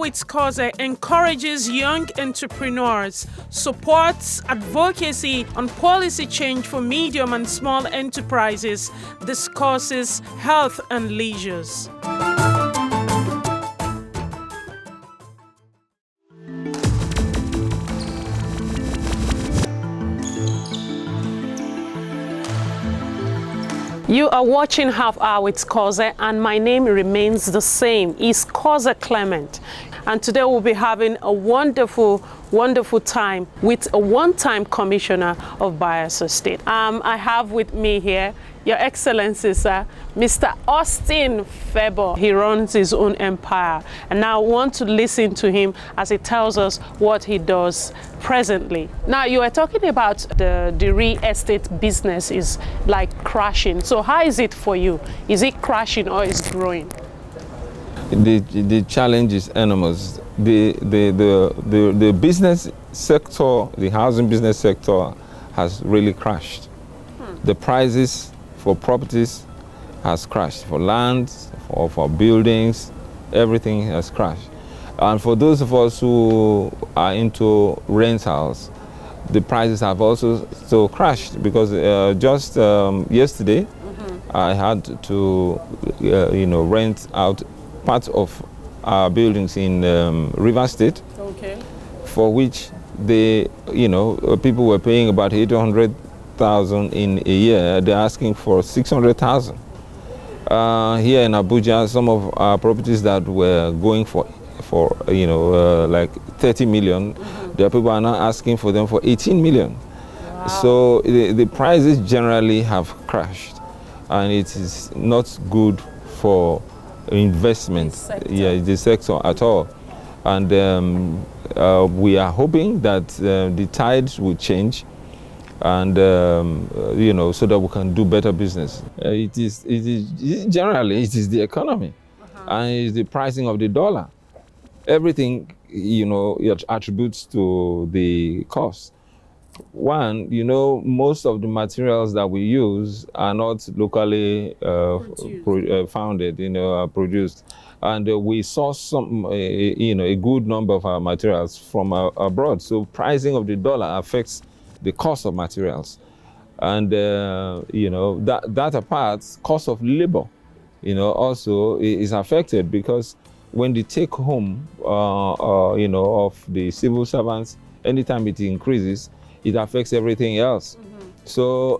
with Khoze encourages young entrepreneurs, supports advocacy on policy change for medium and small enterprises, discusses health and leisures. You are watching Half Hour with Khoze, and my name remains the same. It's Khoze Clement. And today we'll be having a wonderful time with a one-time commissioner of Bayelsa State. I have with me here Your Excellency, sir, Mr. Hon Febo. He runs his own empire, and now I want to listen to him as he tells us what he does presently. Now, you are talking about the real estate business is like crashing. So how is it for you? Is it crashing or is it growing? The challenge is enormous. The business sector, the housing business sector has really crashed. The prices for properties has crashed, for land, for buildings, everything has crashed. And for those of us who are into rentals, the prices have also so crashed because just yesterday I had to rent out part of our buildings in River State, for which people were paying about 800,000 in a year. They're asking for 600,000. Here in Abuja, some of our properties that were going for like 30 million, there are people are now asking for them for 18 million. Wow. So the prices generally have crashed, and it is not good for investment, the sector at all. And we are hoping that the tides will change, and so that we can do better business. It is generally the economy, and it's the pricing of the dollar. Everything it attributes to the cost. One, most of the materials that we use are not locally founded, produced. And we source some, a good number of our materials from abroad. So pricing of the dollar affects the cost of materials. And, that apart, cost of labor, also is affected, because when the take home, of the civil servants, anytime it increases, it affects everything else. So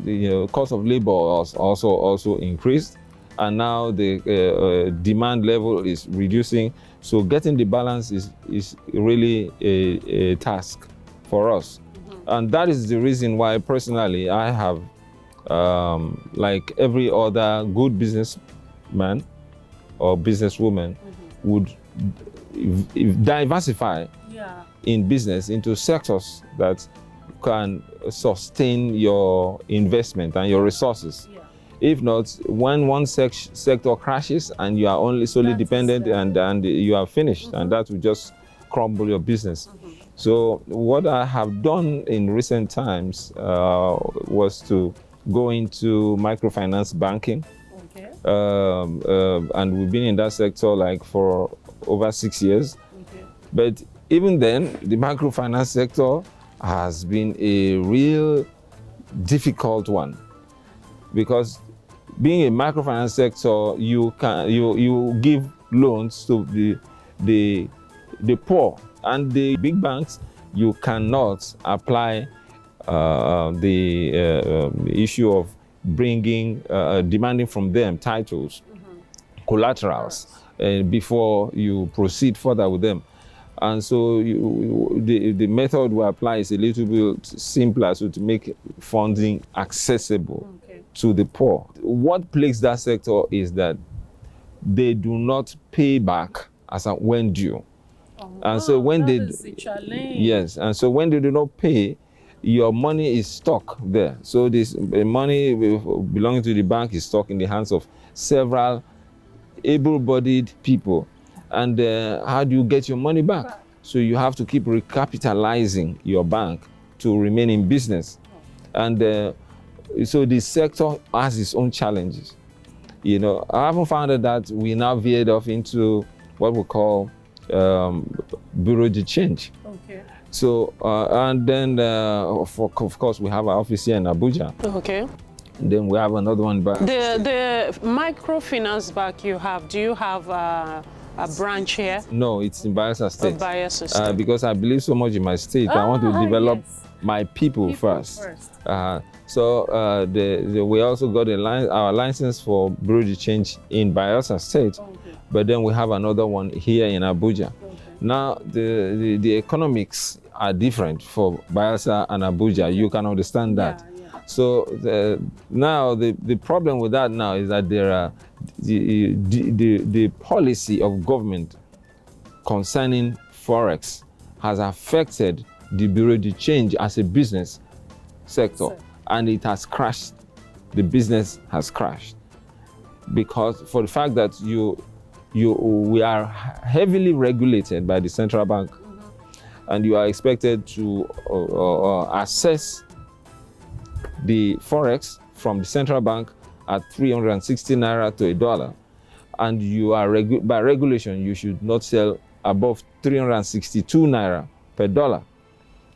the cost of labor has also increased, and now the demand level is reducing. So getting the balance is really a task for us, and that is the reason why personally I have, like every other good businessman or businesswoman, would diversify in business into sectors that can sustain your investment and your resources. If not, when one sector crashes and you are only solely dependent, and you are finished, and that will just crumble your business. So what I have done in recent times was to go into microfinance banking. And we've been in that sector like for over 6 years. But even then, the microfinance sector has been a real difficult one, because being a microfinance sector, you give loans to the poor, and the big banks, you cannot apply the issue of bringing, demanding from them titles, collaterals, before you proceed further with them. And so the method we apply is a little bit simpler, so to make funding accessible to the poor. What plagues that sector is that they do not pay back as when due. And so when they, yes, and so when they do not pay, your money is stuck there. So this money belonging to the bank is stuck in the hands of several able-bodied people. And how do you get your money back? So you have to keep recapitalizing your bank to remain in business. And so the sector has its own challenges. I haven't found that we now veered off into what we call bureau de change. Okay. So and then of course we have our office here in Abuja. Okay. And then we have another one back. The microfinance bank you have, do you have a branch here? No, it's in Bayelsa State. Bayelsa State. Because I believe so much in my state. I want to develop my people first. So we also got our license for bureau de change in Bayelsa State, but then we have another one here in Abuja. Now the economics are different for Bayelsa and Abuja. You can understand that. So now the problem with that now is that there are the policy of government concerning forex has affected the bureau de change as a business sector, and it has crashed. The business has crashed because for the fact that we are heavily regulated by the central bank, and you are expected to assess the forex from the central bank at 360 naira to $1, and you are by regulation you should not sell above 362 naira per dollar,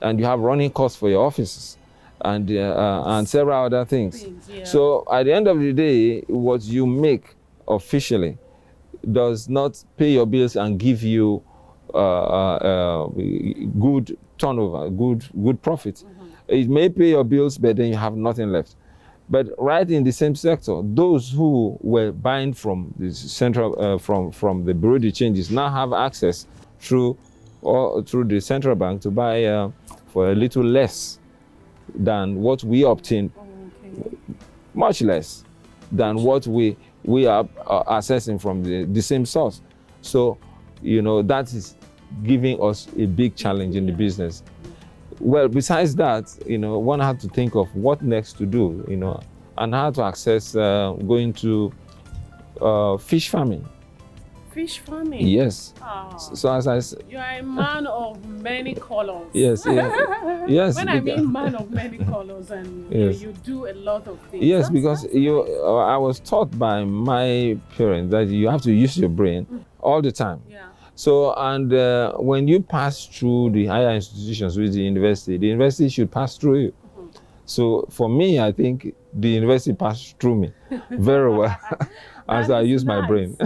and you have running costs for your offices and several other things. So at the end of the day, what you make officially does not pay your bills and give you good turnover, good profit. It may pay your bills, but then you have nothing left. But right in the same sector, those who were buying from the central from the bureau de changes now have access through the central bank to buy for a little less than what we obtained, much less than what we are assessing from the same source. So, that is giving us a big challenge in the business. Well, besides that, one had to think of what next to do, and how to access going to fish farming. Fish farming? Yes. Oh. So as I said, you are a man of many colors. Yes, yes. When I mean man of many colors, and you do a lot of things. Yes, because I was taught by my parents that you have to use your brain all the time. Yeah. So, and when you pass through the higher institutions with the university should pass through you. So for me, I think the university passed through me very well as I use my brain.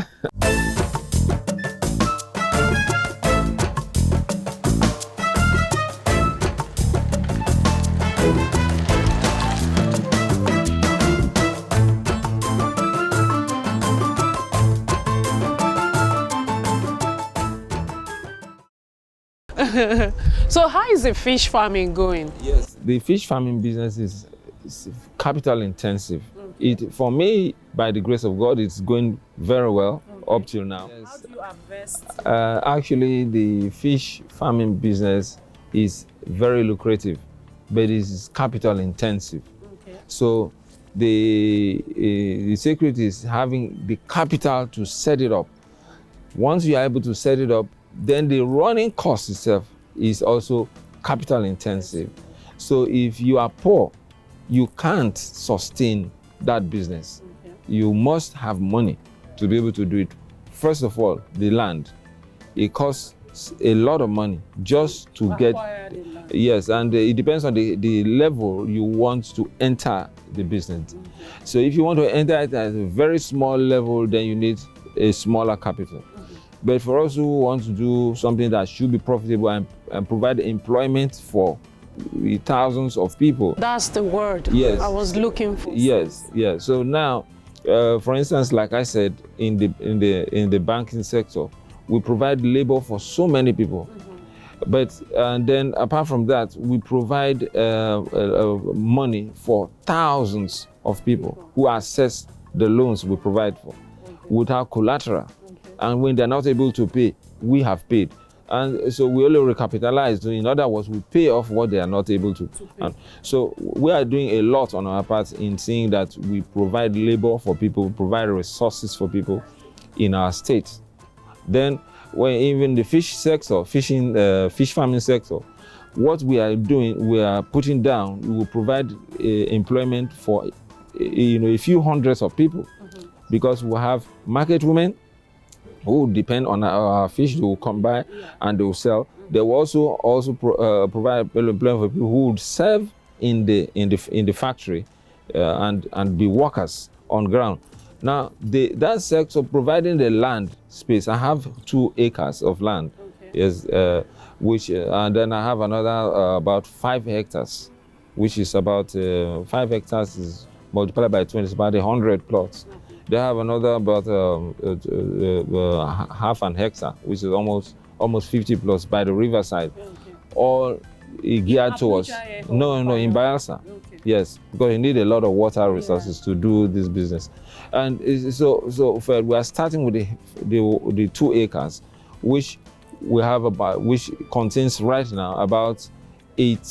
So how is the fish farming going? Yes, the fish farming business is capital intensive. For me, by the grace of God, it's going very well up till now. Yes. How do you invest? Actually, the fish farming business is very lucrative, but it is capital intensive. So the secret is having the capital to set it up. Once you are able to set it up, then the running cost itself is also capital intensive. So if you are poor, you can't sustain that business. You must have money to be able to do it. First of all, the land. It costs a lot of money just to get. Yes, and it depends on the level you want to enter the business. So if you want to enter it at a very small level, then you need a smaller capital. But for us who want to do something that should be profitable and provide employment for thousands of people. That's the word I was looking for. Yes, yes. So now, for instance, like I said, in the banking sector, we provide labor for so many people. But then apart from that, we provide money for thousands of people who access the loans we provide for without collateral. And when they're not able to pay, we have paid. And so we only recapitalize. In other words, we pay off what they are not able to pay. And so we are doing a lot on our part in seeing that we provide labor for people, provide resources for people in our state. Then when even the fish sector, fish farming sector, what we are doing, we are putting down, we will provide employment for a few hundreds of people, because we have market women, who depend on our fish. They will come by and they will sell. They will also provide employment for people who would serve in the factory and be workers on ground. Now, that sector providing the land space. I have 2 acres of land, yes, which and then I have another about 5 hectares, which is about 5 hectares is multiplied by 20, it's about 100 plots. They have another about half an hectare, which is almost 50 plots by the riverside, all geared towards. No, in Bayelsa. Yes, because you need a lot of water resources to do this business, and so we are starting with the 2 acres, which we have which contains right now about 30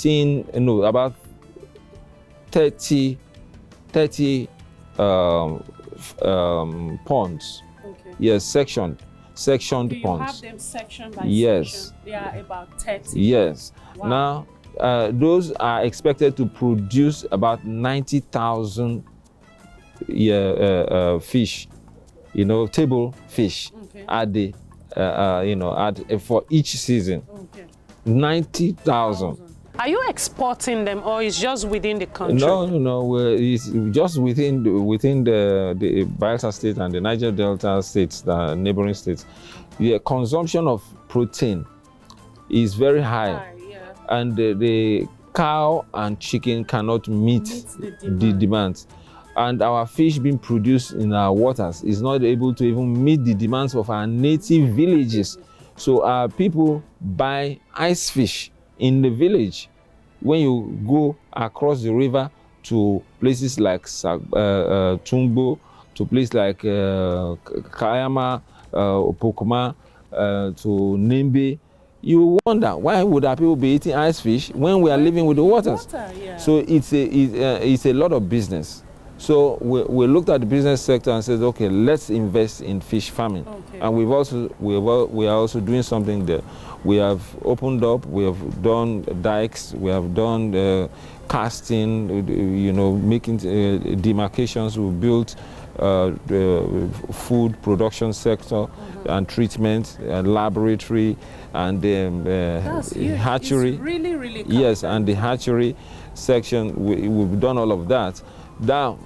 ponds. Yes, sectioned ponds. You have them section by section. They are about 30. Yes. Wow. Now, those are expected to produce about 90,000 fish, table fish at the, for each season. 90,000. Are you exporting them, or is just within the country? No. It's just within the Bayelsa state and the Niger Delta states, the neighboring states. The consumption of protein is very high, and the cow and chicken cannot meet the demands. And our fish being produced in our waters is not able to even meet the demands of our native villages. So our people buy ice fish in the village. When you go across the river to places like Tungbo, to places like Kayama, Pokoma, to Nimbe, you wonder, why would our people be eating ice fish when we are living with the waters? So it's a lot of business. So we looked at the business sector and said, okay, let's invest in fish farming. And we are also doing something there. We have opened up, we have done dikes, we have done casting, making demarcations. We built the food production sector and treatment, laboratory, and hatchery. It's really, really complex. Yes, and the hatchery section, we've done all of that. Now,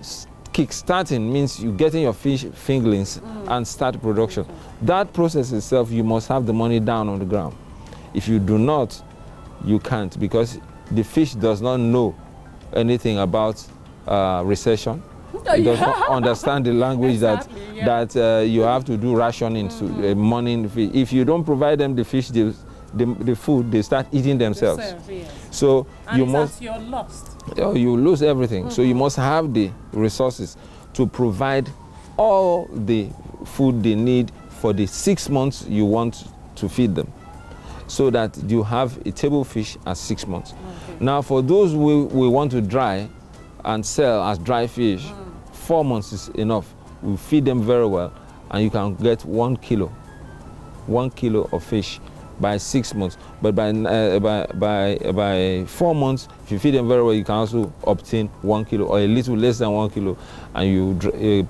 kick-starting means you getting your fish fingerlings and start production. That process itself, you must have the money down on the ground. If you do not, you can't, because the fish does not know anything about recession. It does not understand the language that you have to do rationing to morning fish. If you don't provide them the fish, the food, they start eating themselves. So and you must. You're lost. You lose everything. So you must have the resources to provide all the food they need for the 6 months you want to feed them, so that you have a table fish at 6 months. Now, for those we want to dry and sell as dry fish, 4 months is enough. We feed them very well, and you can get 1 kilo of fish by 6 months. But by 4 months, if you feed them very well, you can also obtain 1 kilo or a little less than 1 kilo, and you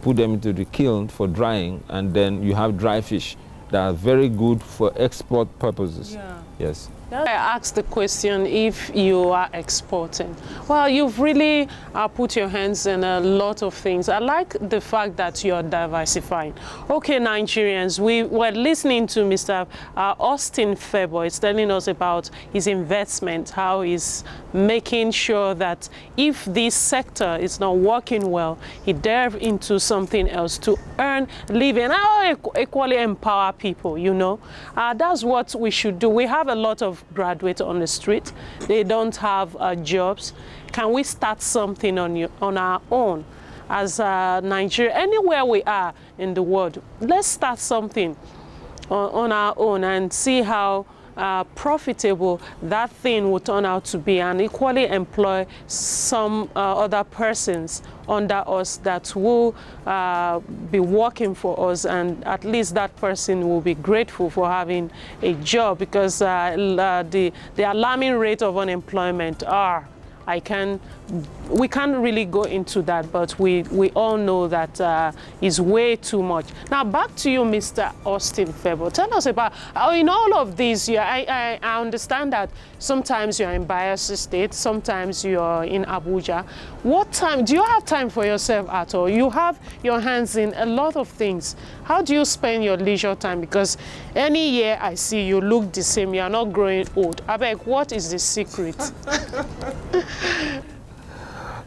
put them into the kiln for drying, and then you have dry fish that are very good for export purposes. Yes. I asked the question if you are exporting. Well, you've really put your hands in a lot of things. I like the fact that you're diversifying. Okay, Nigerians, we were listening to Mr. Hon Febo. He's telling us about his investment, how he's making sure that if this sector is not working well, he delve into something else to earn living, equally empower people, That's what we should do. We have a lot of graduates on the street. They don't have jobs. Can we start something on our own as Nigeria, anywhere we are in the world? Let's start something on our own and see how profitable that thing will turn out to be, and equally employ some other persons under us that will be working for us, and at least that person will be grateful for having a job, because the alarming rate of unemployment are we can't really go into that, but we all know that is way too much. Now back to you, Mr. Austin Febo. Tell us about, in all of these, I understand that sometimes you're in Bayelsa State, sometimes you're in Abuja. What time, do you have time for yourself at all? You have your hands in a lot of things. How do you spend your leisure time? Because any year I see you look the same, you are not growing old. Abeg, what is the secret?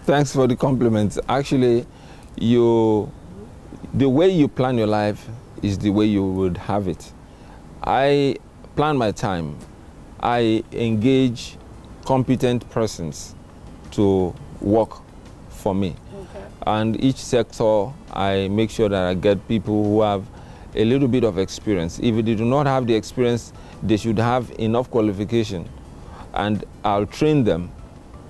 Thanks for the compliments. Actually, the way you plan your life is the way you would have it. I plan my time. I engage competent persons to work for me. Okay. And each sector, I make sure that I get people who have a little bit of experience. If they do not have the experience, they should have enough qualification. And I'll train them,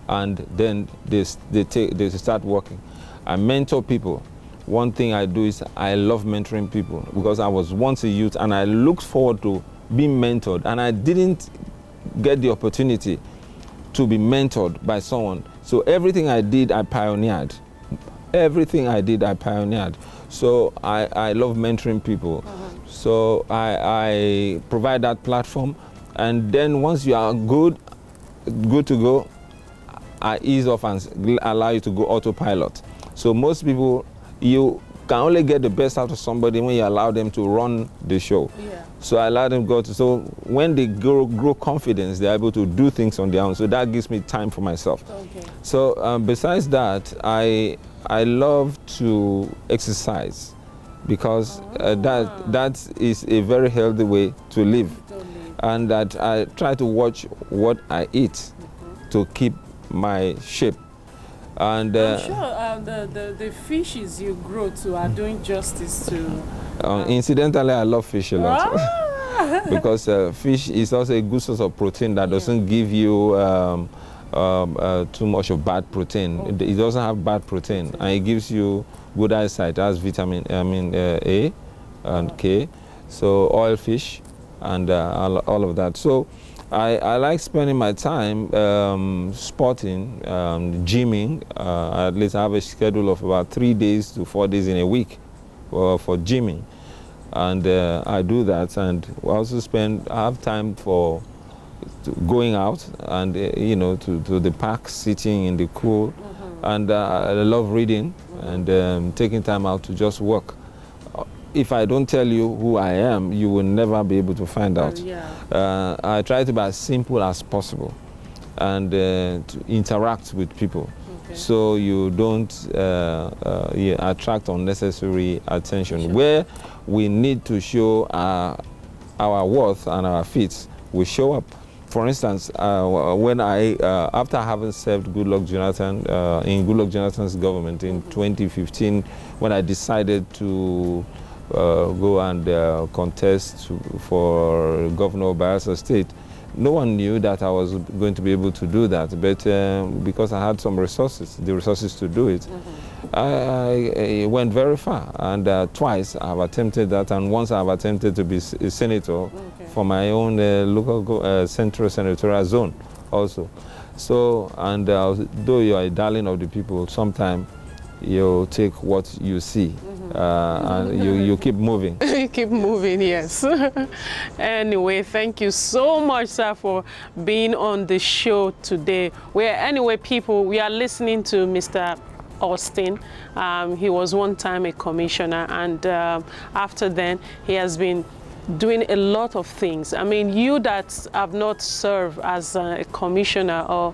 and then they start working. I mentor people. One thing I do is I love mentoring people, because I was once a youth and I looked forward to being mentored, and I didn't get the opportunity to be mentored by someone. So everything I did, I pioneered. Everything I did, I pioneered. So I love mentoring people. So I provide that platform, and then once you are good to go, I ease off and allow you to go autopilot. So most people, you can only get the best out of somebody when you allow them to run the show. Yeah. So I allow them go to, so when they grow confidence, they're able to do things on their own. So that gives me time for myself. Okay. So besides that, I love to exercise, because that is a very healthy way to live. And that I try to watch what I eat to keep my shape. And I'm sure the fishes you grow to are doing justice to. Incidentally, I love fish a lot. Because fish is also a good source of protein that doesn't give you too much of bad protein. It doesn't have bad protein, and it gives you good eyesight. It has vitamin A and K, so oil fish and all of that. So I like spending my time sporting, gymming. At least I have a schedule of about 3 days to 4 days in a week for gymming. And I do that, and I also I have time for going out and to the park, sitting in the cool. And I love reading and taking time out to just work. If I don't tell you who I am, you will never be able to find out. I try to be as simple as possible and to interact with people. So you don't attract unnecessary attention. Where we need to show our worth and our feats, we show up. For instance, when after having served Goodluck Jonathan in Goodluck Jonathan's government in 2015, when I decided to go and contest for governor of Bayelsa State, no one knew that I was going to be able to do that, but because I had some resources, the resources to do it, I went very far, and twice I've attempted that, and once I've attempted to be a senator for my own local central senatorial zone also. So, and though you're a darling of the people, sometimes you take what you see and you keep moving. You keep moving, yes. Anyway, thank you so much, sir, for being on the show today. Anyway, people, we are listening to Mr. Austin. He was one time a commissioner, and after then, he has been doing a lot of things. I mean, you that have not served as a commissioner, or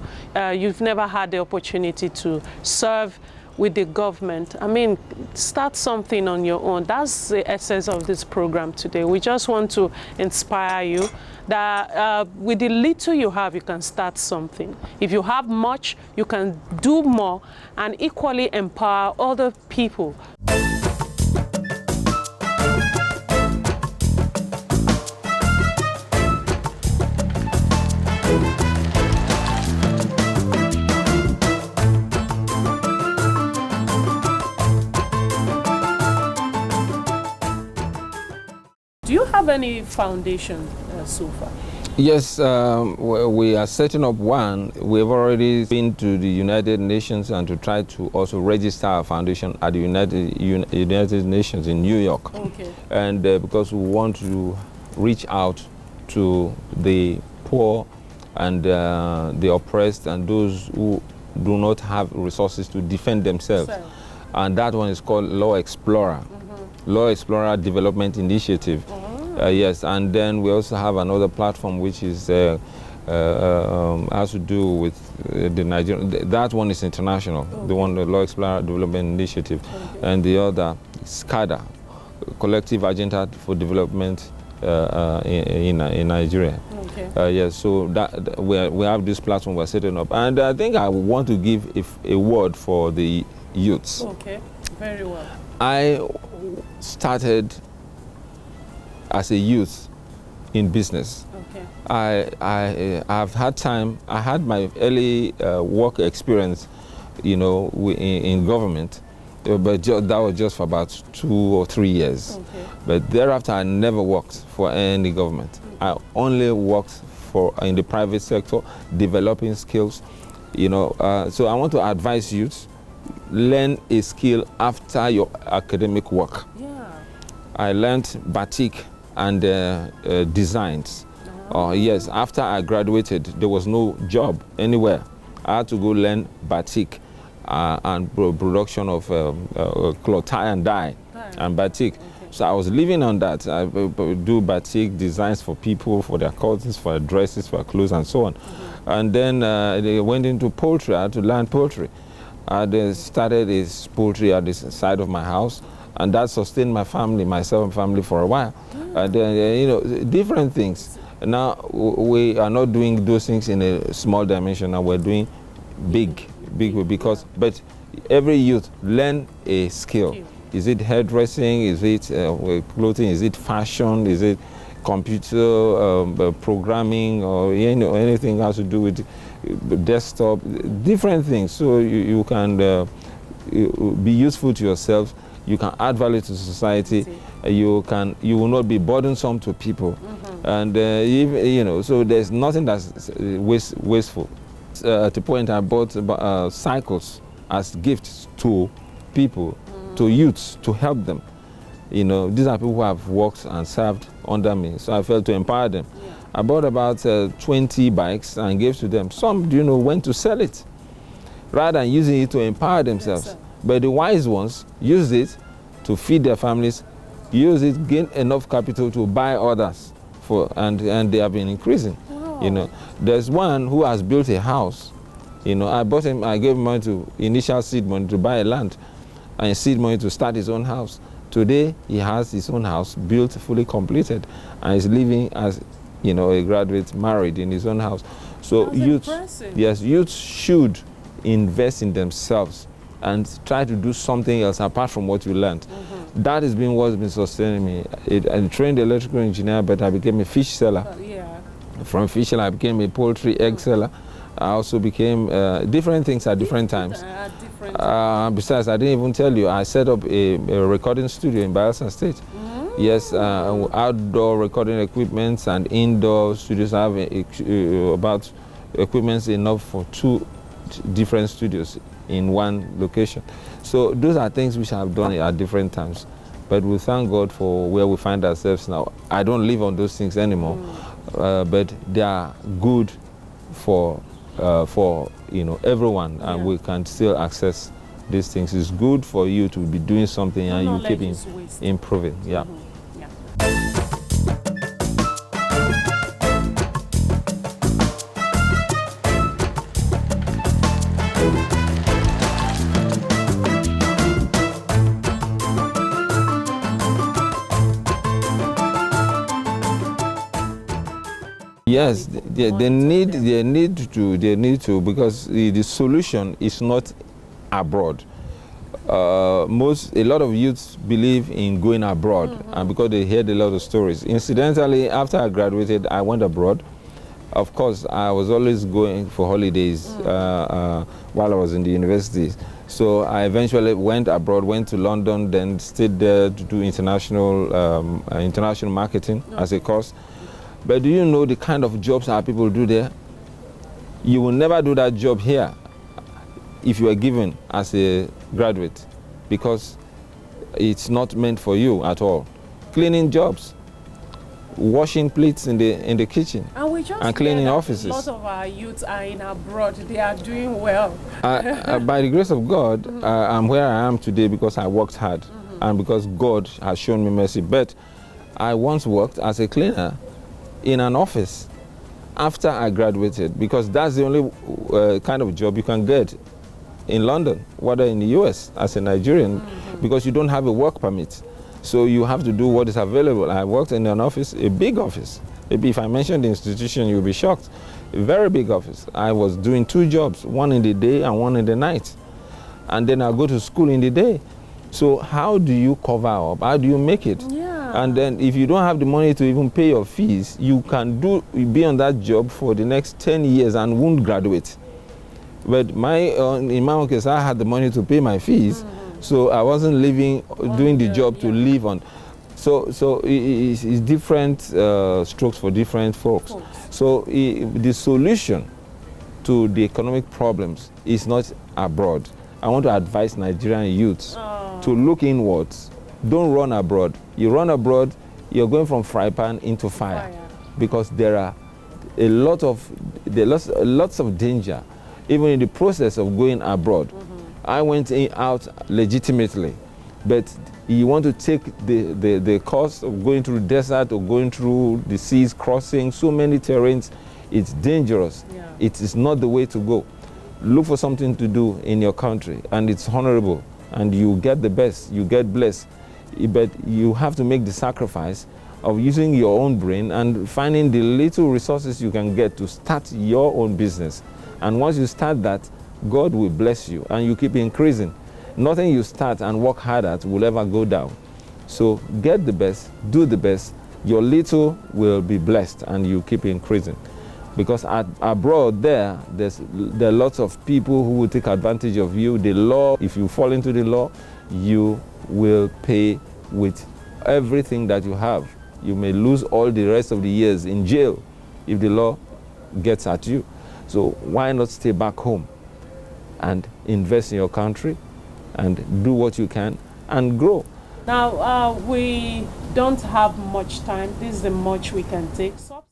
you've never had the opportunity to serve with the government, I mean, start something on your own. That's the essence of this program today. We just want to inspire you that with the little you have, you can start something. If you have much, you can do more and equally empower other people. Do you have any foundation so far? Yes, we are setting up one. We've already been to the United Nations and to try to also register our foundation at the United Nations in New York. Okay. And because we want to reach out to the poor and the oppressed and those who do not have resources to defend themselves. So. And that one is called Law Explorer. Law Explorer Development Initiative. Yes, and then we also have another platform which is has to do with the Nigerian. That one is international. The one, the Law Explorer Development Initiative, and the other SCADA, Collective Agenda for Development in Nigeria. Okay. Yes, so that we have this platform we're setting up, and I think I want to give a word for the youths. Okay. Very well. I started as a youth in business. Okay. I've had time. I had my early work experience, you know, in government, but that was just for about 2 or 3 years. Okay. But thereafter, I never worked for any government. I only worked in the private sector, developing skills, you know. So I want to advise youth: learn a skill after your academic work. Yeah. I learned batik and designs. Yes, after I graduated, there was no job anywhere. I had to go learn batik and production of cloth, tie and dye and batik. Okay. So I was living on that. I do batik designs for people, for their cottons, for their dresses, for their clothes, and so on. And then they went into poultry. I had to learn poultry. I started this poultry at the side of my house, and that sustained my family, myself and family, for a while. And you know, different things. Now we are not doing those things in a small dimension. Now we're doing big, because. But every youth learn a skill. Is it hairdressing? Is it clothing? Is it fashion? Is it computer programming, or you know, anything has to do with desktop? Different things. So you can be useful to yourself. You can add value to society. You will not be burdensome to people, and you know. So there's nothing that's wasteful. At the point, I bought cycles as gifts to people, to youths, to help them. You know, these are people who have worked and served under me, so I felt to empower them. Yeah. I bought about 20 bikes and gave to them. Some, you know, went to sell it rather than using it to empower themselves. Yes, but the wise ones use it to feed their families, use it, gain enough capital to buy others, and they have been increasing. Wow. You know, there's one who has built a house. You know, I gave him money initial seed money to buy a land, and seed money to start his own house. Today, he has his own house built, fully completed, and is living as, you know, a graduate, married in his own house. So youth, yes, youth should invest in themselves and try to do something else apart from what you learned. That has been what's been sustaining me. I trained electrical engineer, but I became a fish seller. From fish seller, I became a poultry egg seller. I also became different things at different times. Besides, I didn't even tell you, I set up a recording studio in Bayelsa State. Yes, outdoor recording equipment and indoor studios. I have about equipment enough for 2 different studios in one location. So those are things which I have done at different times. But we thank God for where we find ourselves now. I don't live on those things anymore, but they are good for you know, everyone, and we can still access these things. It's good for you to be doing something and you keep improving. Yeah. Yes, they need to, because the solution is not abroad. A lot of youths believe in going abroad, and because they heard a lot of stories. Incidentally, after I graduated, I went abroad. Of course, I was always going for holidays while I was in the university. So I eventually went abroad, went to London, then stayed there to do international marketing as a course. But do you know the kind of jobs our people do there? You will never do that job here if you are given as a graduate, because it's not meant for you at all. Cleaning jobs, washing plates in the kitchen, and cleaning offices. A lot of our youths are in abroad. They are doing well. By the grace of God, I'm where I am today because I worked hard, and because God has shown me mercy. But I once worked as a cleaner in an office after I graduated, because that's the only kind of job you can get in London, whether in the US as a Nigerian, because you don't have a work permit. So you have to do what is available. I worked in an office, a big office. Maybe if I mention the institution, you'll be shocked. A very big office. I was doing 2 jobs, one in the day and one in the night. And then I go to school in the day. So how do you cover up? How do you make it? Yeah. And then if you don't have the money to even pay your fees, you can be on that job for the next 10 years and won't graduate. But in my own case, I had the money to pay my fees, so I wasn't doing the job to live on. So it's different strokes for different folks. So the solution to the economic problems is not abroad. I want to advise Nigerian youths to look inwards. Don't run abroad. You run abroad, you're going from fry pan into fire, because there are lots of danger, even in the process of going abroad. I went out legitimately, but you want to take the cost of going through the desert or going through the seas, crossing so many terrains. It's dangerous. Yeah. It is not the way to go. Look for something to do in your country, and it's honorable, and you get the best, you get blessed. But you have to make the sacrifice of using your own brain and finding the little resources you can get to start your own business. And once you start that, God will bless you, and you keep increasing. Nothing you start and work hard at will ever go down. So get the best, do the best. Your little will be blessed, and you keep increasing. Because abroad there are lots of people who will take advantage of you. The law, if you fall into the law, you will pay with everything that you have. You may lose all the rest of the years in jail if the law gets at you. So why not stay back home and invest in your country and do what you can and grow? Now, we don't have much time. This is the much we can take. So